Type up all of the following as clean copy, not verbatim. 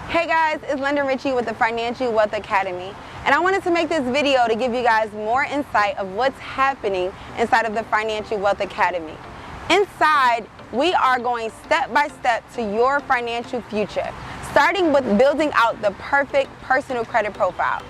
Hey guys, it's London Richie with the Financial Wealth Academy, and I wanted to make this video to give you guys more insight of what's happening inside of the Financial Wealth Academy. Inside, we are going step by step to your financial future, starting with building out the perfect personal credit profile.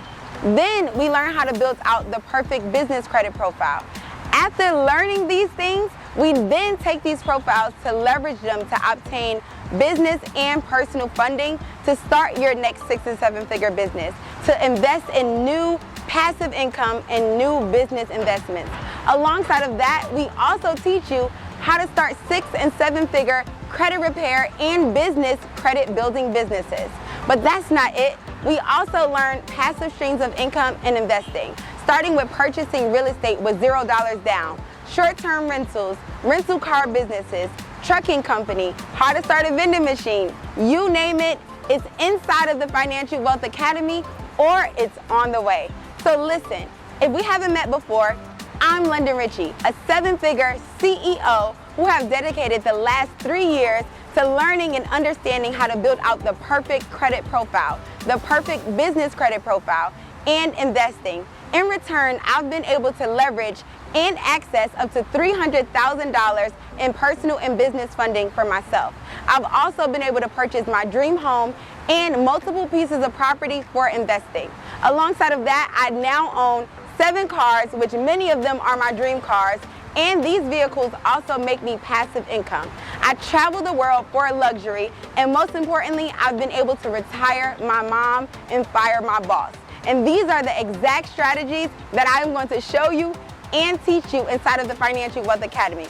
Then we learn how to build out the perfect business credit profile. After learning these things, we then take these profiles to leverage them to obtain business and personal funding to start your next 6- and 7-figure business, to invest in new passive income and new business investments. Alongside of that, we also teach you how to start 6- and 7-figure credit repair and business credit building businesses. But that's not it. We also learn passive streams of income and investing, starting with purchasing real estate with $0 down, short-term rentals, rental car businesses, trucking company, how to start a vending machine, you name it, it's inside of the Financial Wealth Academy or it's on the way. So listen, if we haven't met before, I'm London Richie, a 7-figure CEO who have dedicated the last 3 years to learning and understanding how to build out the perfect credit profile, the perfect business credit profile, and investing. In return, I've been able to leverage and access up to $300,000 in personal and business funding for myself. I've also been able to purchase my dream home and multiple pieces of property for investing. Alongside of that, I now own 7 cars, which many of them are my dream cars, and these vehicles also make me passive income. I travel the world for luxury, and most importantly, I've been able to retire my mom and fire my boss. And these are the exact strategies that I'm going to show you and teach you inside of the Financial Wealth Academy.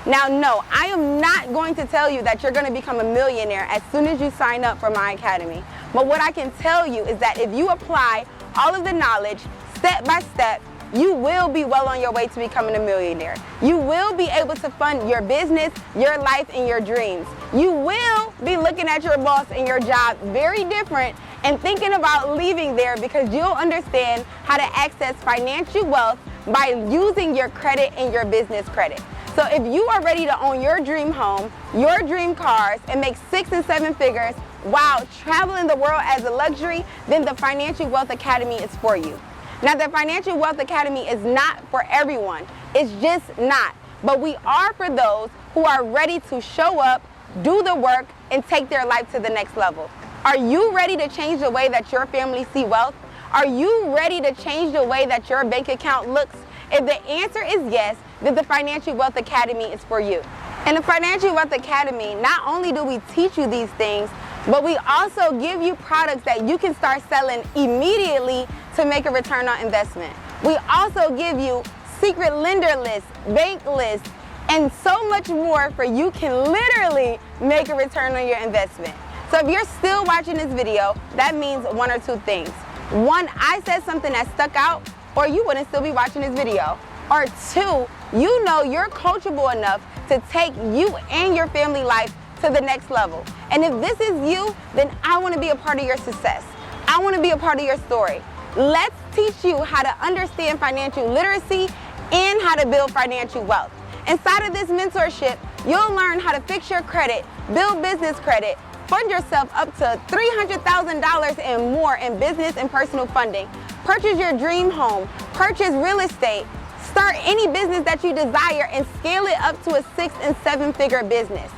Now, no, I am not going to tell you that you're going to become a millionaire as soon as you sign up for my academy. But what I can tell you is that if you apply all of the knowledge step by step, you will be well on your way to becoming a millionaire. You will be able to fund your business, your life, and your dreams. You will be looking at your boss and your job very different and thinking about leaving there because you'll understand how to access financial wealth by using your credit and your business credit. So if you are ready to own your dream home, your dream cars, and make 6- and 7 figures while traveling the world as a luxury, then the Financial Wealth Academy is for you. Now, the Financial Wealth Academy is not for everyone. It's just not. But we are for those who are ready to show up, do the work, and take their life to the next level. Are you ready to change the way that your family see wealth? Are you ready to change the way that your bank account looks? If the answer is yes, then the Financial Wealth Academy is for you. In the Financial Wealth Academy, not only do we teach you these things, but we also give you products that you can start selling immediately to make a return on investment. We also give you secret lender lists, bank lists, and so much more for you can literally make a return on your investment. So if you're still watching this video, that means one or two things. One, I said something that stuck out, or you wouldn't still be watching this video. Or two, you know you're coachable enough to take you and your family life to the next level. And if this is you, then I want to be a part of your success. I want to be a part of your story. Let's teach you how to understand financial literacy and how to build financial wealth. Inside of this mentorship, you'll learn how to fix your credit, build business credit, fund yourself up to $300,000 and more in business and personal funding, purchase your dream home, purchase real estate, start any business that you desire, and scale it up to a 6- and 7-figure business.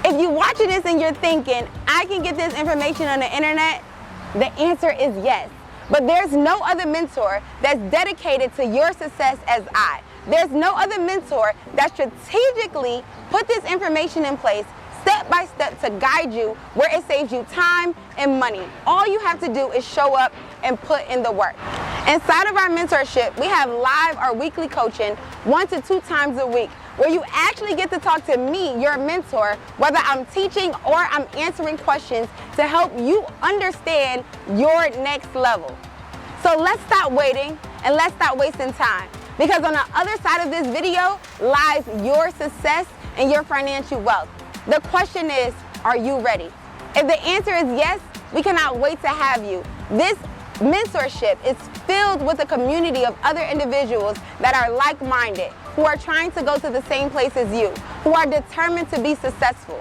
If you're watching this and you're thinking, I can get this information on the internet, the answer is yes. But there's no other mentor that's dedicated to your success as I. There's no other mentor that strategically put this information in place step by step to guide you where it saves you time and money. All you have to do is show up and put in the work. Inside of our mentorship, we have live or weekly coaching 1 to 2 times a week where you actually get to talk to me, your mentor, whether I'm teaching or I'm answering questions to help you understand your next level. So let's stop waiting and let's stop wasting time, because on the other side of this video lies your success and your financial wealth. The question is, are you ready? If the answer is yes, we cannot wait to have you. This mentorship is filled with a community of other individuals that are like-minded, who are trying to go to the same place as you, who are determined to be successful.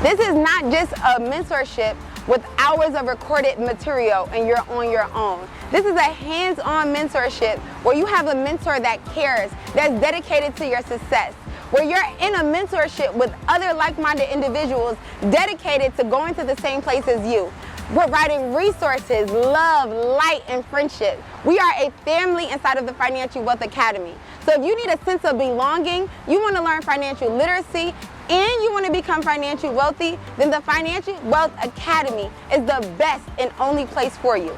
This is not just a mentorship with hours of recorded material, and you're on your own. This is a hands-on mentorship where you have a mentor that cares, that's dedicated to your success, where you're in a mentorship with other like-minded individuals dedicated to going to the same place as you, providing resources, love, light, and friendship. We are a family inside of the Financial Wealth Academy. So if you need a sense of belonging, you want to learn financial literacy, and you want to become financially wealthy, then the Financial Wealth Academy is the best and only place for you.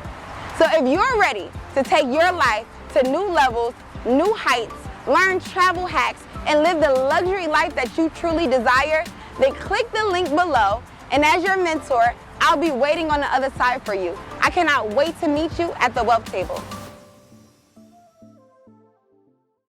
So if you're ready to take your life to new levels, new heights, learn travel hacks, and live the luxury life that you truly desire, then click the link below, and as your mentor, I'll be waiting on the other side for you. I cannot wait to meet you at the wealth table.